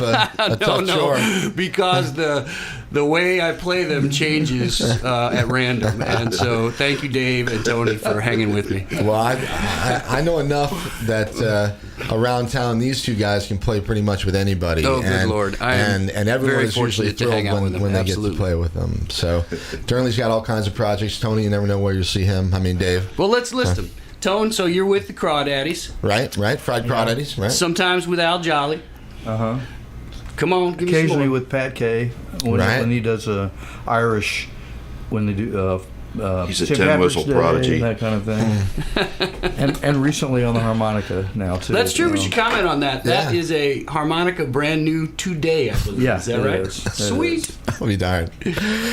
chore. Because the way I play them changes at random, and so thank you, Dave and Tony, for hanging with me. Well, I know enough that around town these two guys can play pretty much with anybody. Oh, good Lord! And everyone is usually thrilled when they get to play with them. So Dearnley's got all kinds of projects. Tony, you never know where you'll see him. I mean, Dave. Well, let's list them. Tone, so you're with the Crawdaddies. Right, fried crawdaddies, right? Sometimes with Al Jolly. Uh-huh. Come on, give occasionally me some more. with Pat Kay when he does Irish, when they do he's a St. 10-whistle Patrick's Day, prodigy, that kind of thing. and recently on the harmonica now too. That's true. We should comment on that. That is a harmonica brand new today, I believe. Yeah, is that right? Sweet. I'll be darned.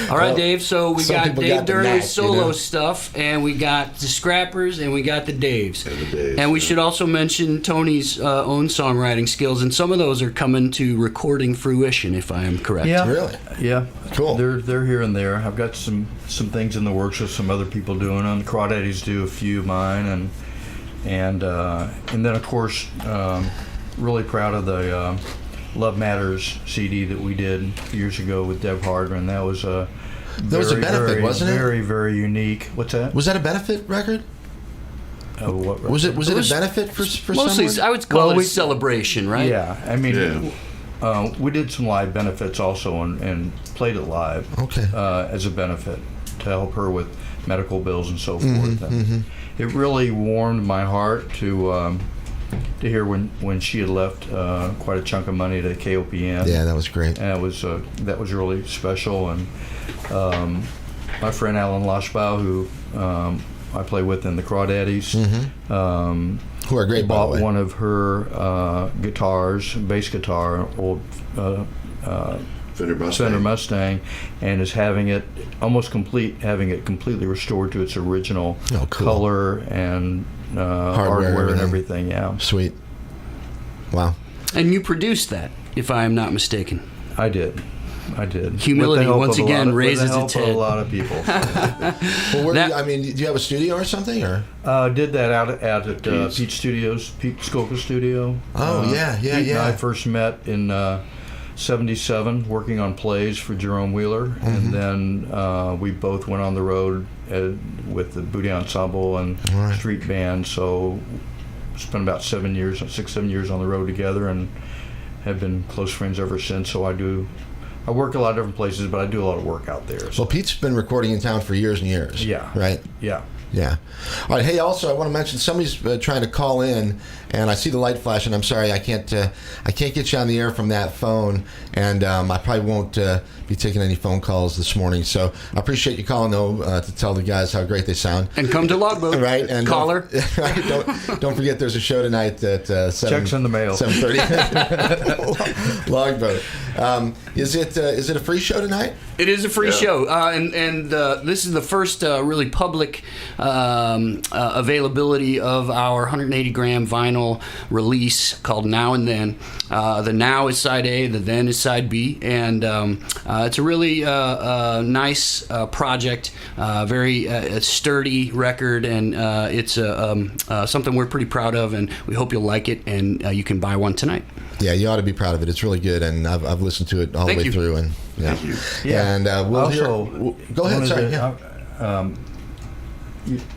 All right, Dave. So we got Dave Dearnley's solo stuff, and we got the Scrappers, and we got the Daves. And we should also mention Tony's own songwriting skills, and some of those are coming to recording fruition, if I am correct. Yeah, really. Yeah, cool. They're here and there. I've got some things in the works with some other people doing them. The Crawdaddies do a few of mine, and then of course, really proud of the Love Matters CD that we did years ago with Deb Hardman. That was a benefit, wasn't it? Very, very unique. What's that? Was that a benefit record? What record? Was it a benefit for mostly, someone? I would call it a celebration, right? Yeah, I mean, we did some live benefits also and played it live. Okay. As a benefit to help her with medical bills and so forth. And it really warmed my heart to to hear when she had left quite a chunk of money to KOPN. Yeah, that was great. And that was really special. And my friend Alan Loshbaugh, who I play with in the Crawdaddies, who are great, bought one of her guitars, bass guitar, old Fender Mustang, and is having it completely restored to its original color and hardware and everything. Yeah, sweet. Wow. And you produced that, if I am not mistaken. I did. Humility once again raises its head. A lot of people. Well, do you have a studio or something, or? Did that out at Pete Studios, Pete Skolka Studio. Oh yeah. Pete and I first met in '77, working on plays for Jerome Wheeler, and then we both went on the road with the Booty Ensemble and Street Band. So spent about 7 years on the road together, and have been close friends ever since. So I work a lot of different places, but I do a lot of work out there. So. Well, Pete's been recording in town for years and years. Yeah. Right? Yeah. Yeah. All right. Hey, also, I want to mention somebody's trying to call in, and I see the light flashing. I'm sorry, I can't get you on the air from that phone, and I probably won't be taking any phone calls this morning. So I appreciate you calling, though, to tell the guys how great they sound. And come to Logboat. Right. And caller. Don't forget, there's a show tonight at 7. Checks in the mail. 7:30. Logboat. Is it a free show tonight? It is a free show, and this is the first really public availability of our 180-gram vinyl release called Now and Then. The Now is side A, the Then is side B, and it's a really nice project, very sturdy record, and it's something we're pretty proud of, and we hope you'll like it, and you can buy one tonight. Yeah, you ought to be proud of it. It's really good, and I've listened to it all the way through. And Thank you. Yeah. And we'll also, go ahead. Sorry.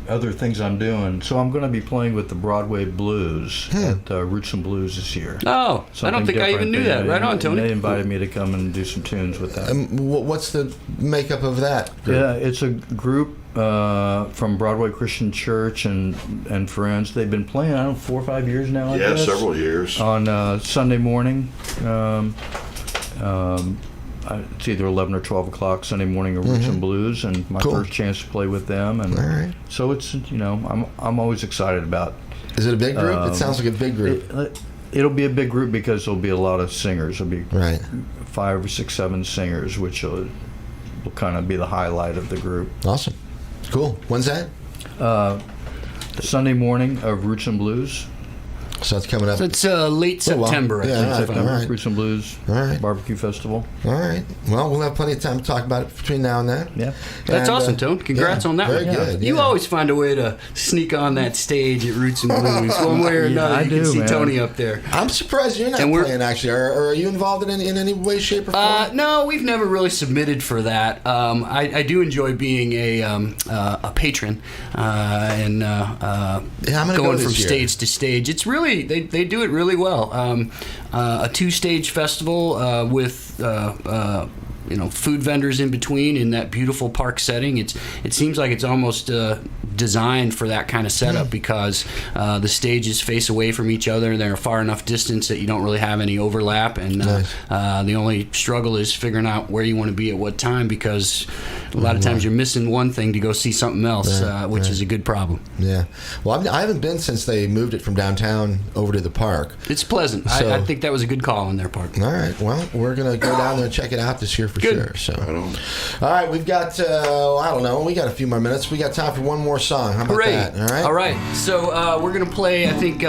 Other things I'm doing. So I'm going to be playing with the Broadway Blues at Roots and Blues this year. Oh, I don't think I even knew that. Right on, Tony. They invited me to come and do some tunes with that. What's the makeup of that group? Yeah, it's a group from Broadway Christian Church and friends. They've been playing, 4 or 5 years now, I guess. Several years. On Sunday morning. It's either 11 or 12 o'clock Sunday morning of Roots and Blues, and my first chance to play with them. And so it's, I'm always excited about. Is it a big group? It sounds like a big group. It'll be a big group because there'll be a lot of singers. There'll be 5 or 6, 7 singers, which will kind of be the highlight of the group. Awesome. Cool. When's that? Sunday morning of Roots and Blues. So it's coming up. So it's late September, I think. September, right. Roots and Blues Barbecue Festival. All right. Well, we'll have plenty of time to talk about it between now and then. Yeah. That's awesome, Tone. Congrats on that very one. Good. You always find a way to sneak on that stage at Roots and Blues, one way or another. I you do, can see man. Tony up there. I'm surprised you're not playing, actually. Or are you involved in any way, shape, or form? No, we've never really submitted for that. I do enjoy being a patron and going from stage to stage. It's really, they do it really well. A 2-stage festival with food vendors in between in that beautiful park setting. It seems like it's almost designed for that kind of setup because the stages face away from each other. They're a far enough distance that you don't really have any overlap, and the only struggle is figuring out where you want to be at what time, because a lot of times you're missing one thing to go see something else, which is a good problem. Yeah. Well, I haven't been since they moved it from downtown over to the park. It's pleasant. So, I think that was a good call on their part. All right. Well, we're going to go down there and check it out this year for sure. So, all right. We've got, I don't know, we got a few more minutes. We got time for one more song. How about that? All right. All right. So we're going to play, I think,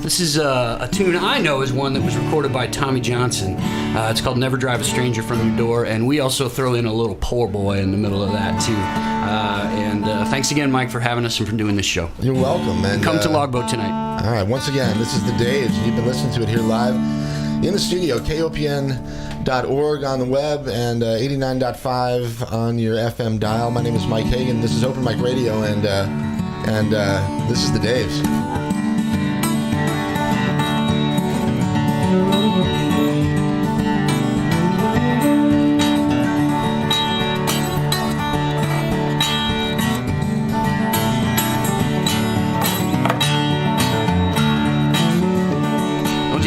this is a tune I know is one that was recorded by Tommy Johnson. It's called Never Drive a Stranger From Your Door, and we also throw in a little poor boy in the middle of that, too. And thanks again, Mike, for having us and for doing this show. You're welcome. And come to Logboat tonight. All right. Once again, this is the Daves. You've been listening to it here live in the studio, KOPN.org on the web, and 89.5 on your FM dial. My name is Mike Hagan. This is Open Mic Radio, and this is the Daves.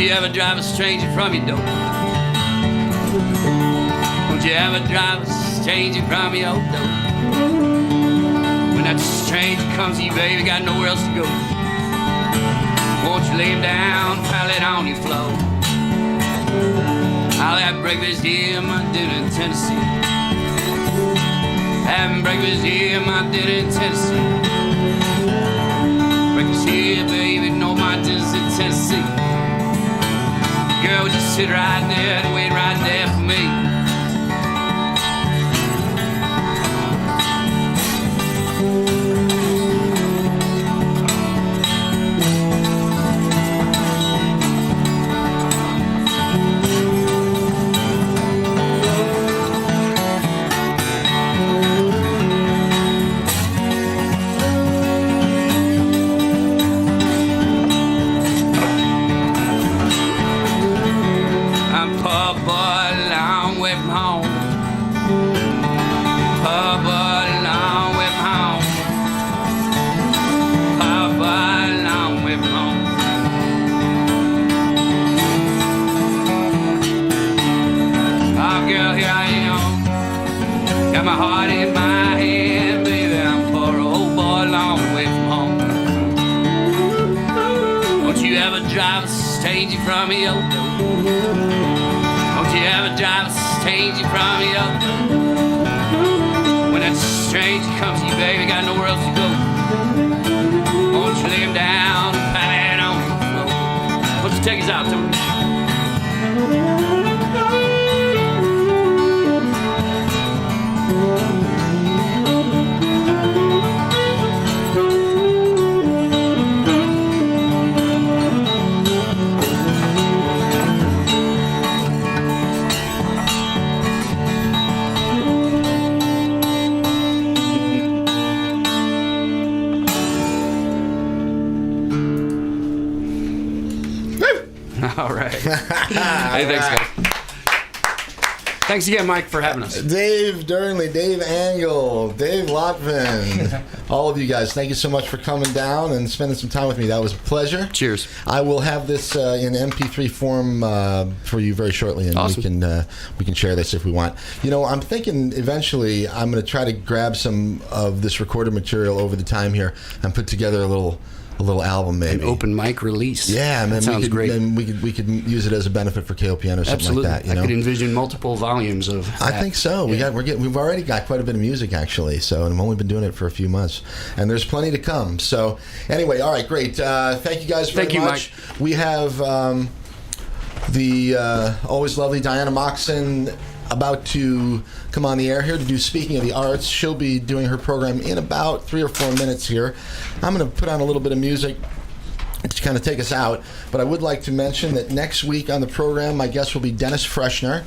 you ever drive a stranger from your door? Won't you ever drive a stranger from your door? When that stranger comes to you, baby, got nowhere else to go. Won't you lay him down, pile it on your floor? I'll have breakfast here, my dinner in Tennessee. Having breakfast here, my dinner in Tennessee. Breakfast here, baby, no my dinner's in Tennessee. Girl, just sit right there and wait right there for me. From your door. Won't you ever drive a stranger from your door? When that stranger comes to you, baby, got nowhere else to go. Won't you lay him down and pat it on the floor? Won't you take us out, Tony? All right. Hey, thanks, guys. Thanks again, Mike, for having us. Dave Dearnley, Dave Angle, Dave Lotvin, all of you guys, thank you so much for coming down and spending some time with me. That was a pleasure. Cheers. I will have this in MP3 form for you very shortly, and awesome. we can share this if we want. You know, I'm thinking eventually I'm going to try to grab some of this recorded material over the time here and put together a little album, maybe an open mic release. Yeah, man, sounds great. Then we could use it as a benefit for KOPN or something Absolutely. like that. You know? I could envision multiple volumes of that. I think so. Yeah. We've already got quite a bit of music actually. So, and I've only been doing it for a few months, and there's plenty to come. So, anyway, all right, great. Thank you guys very much. Mike. We have the always lovely Diana Moxon about to come on the air here to do Speaking of the Arts. She'll be doing her program in about 3 or 4 minutes here. I'm going to put on a little bit of music to kind of take us out, but I would like to mention that next week on the program, my guest will be Dennis Freshner,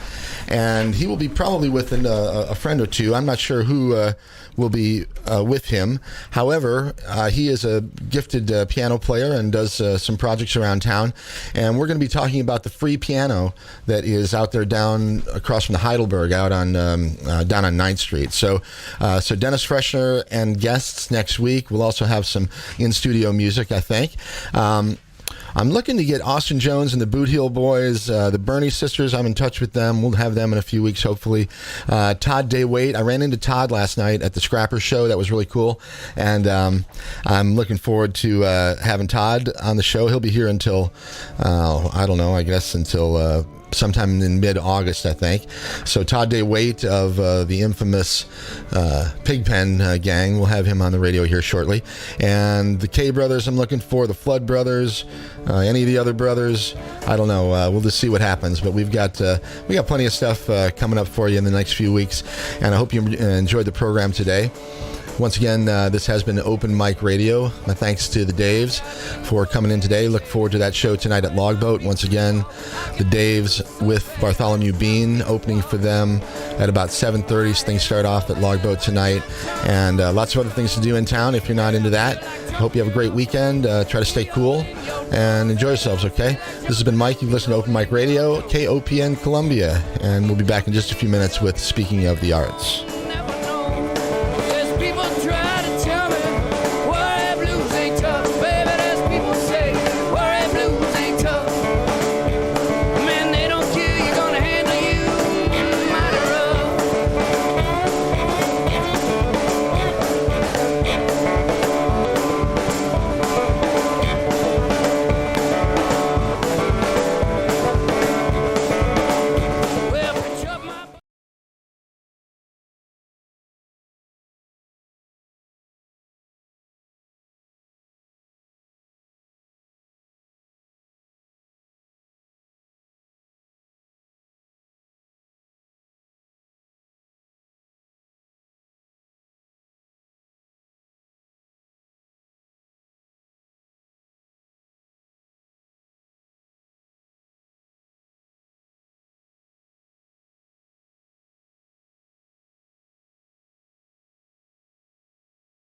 and he will be probably with a friend or two. I'm not sure who will be with him. However, he is a gifted piano player and does some projects around town, and we're going to be talking about the free piano that is out there down across from the Heidelberg out on down on 9th Street. So Dennis Freshner and guests next week. We'll also have some in-studio music, I think. I'm looking to get Austin Jones and the Boot Heel Boys, the Bernie Sisters. I'm in touch with them. We'll have them in a few weeks, hopefully. Todd Day-Waite. I ran into Todd last night at the Scrapper Show. That was really cool. And I'm looking forward to having Todd on the show. He'll be here until, I don't know, I guess until sometime in mid-August, I think. So Todd Day-Waite of the infamous Pigpen gang, we'll have him on the radio here shortly. And the K Brothers I'm looking for, the Flood Brothers, any of the other brothers, I don't know. We'll just see what happens. But we got plenty of stuff coming up for you in the next few weeks. And I hope you enjoyed the program today. Once again, this has been Open Mic Radio. My thanks to the Daves for coming in today. Look forward to that show tonight at Logboat. Once again, the Daves with Bartholomew Bean opening for them at about 7:30. So things start off at Logboat tonight. And lots of other things to do in town if you're not into that. I hope you have a great weekend. Try to stay cool and enjoy yourselves, okay? This has been Mike. You've listened to Open Mic Radio, KOPN Columbia. And we'll be back in just a few minutes with Speaking of the Arts.